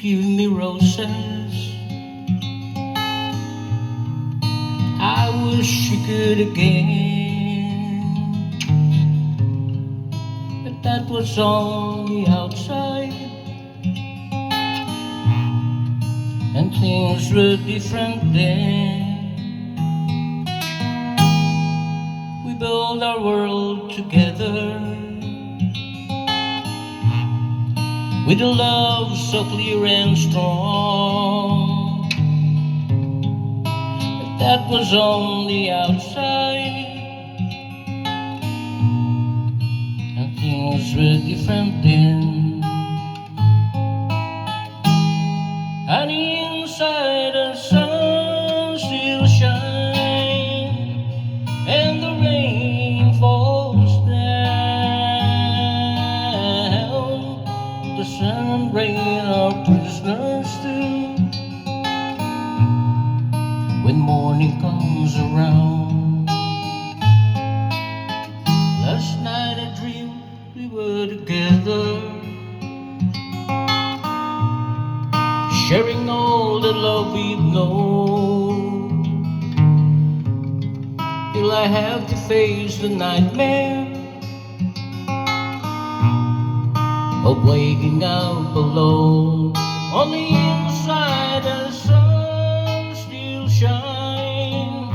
give me roses. I wish she could again, but that was on the outside, and things were different then. We built our world together with a love so clear and strong. But that was on the outside, and things were different then. And inside the sun still shines, and the rain falls down. The sun and rain are prisoners too. When morning comes around, last night I dreamed we were together, sharing all the love we've known, till I have to face the nightmare of waking up alone. On the inside the sun still shines.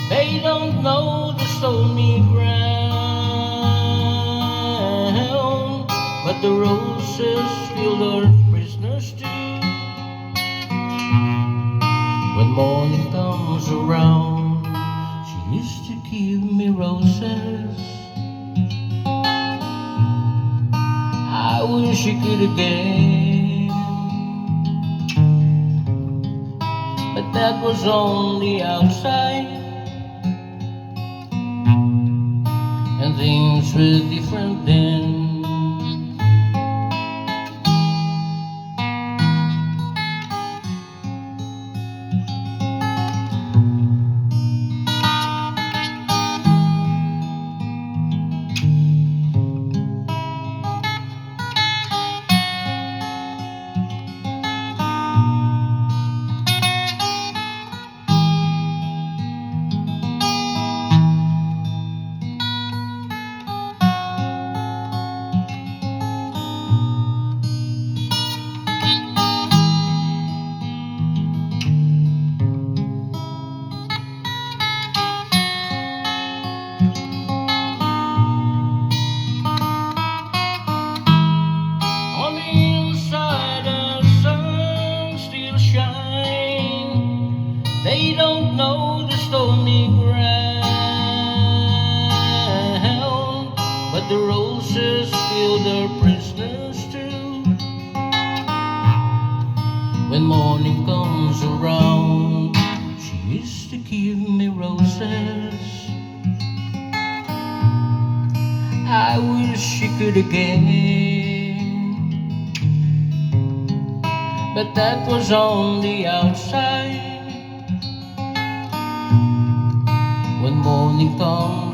They don't know the stony ground, but the roses feel their prisoners too. When morning comes around, she used to give me roses. I wish she could again, but that was on the outside, and things were different then. They don't know the stony ground, but the roses feel their prisoners too. When morning comes around, she used to give me roses. I wish she could again, but that was on the outside. When morning comes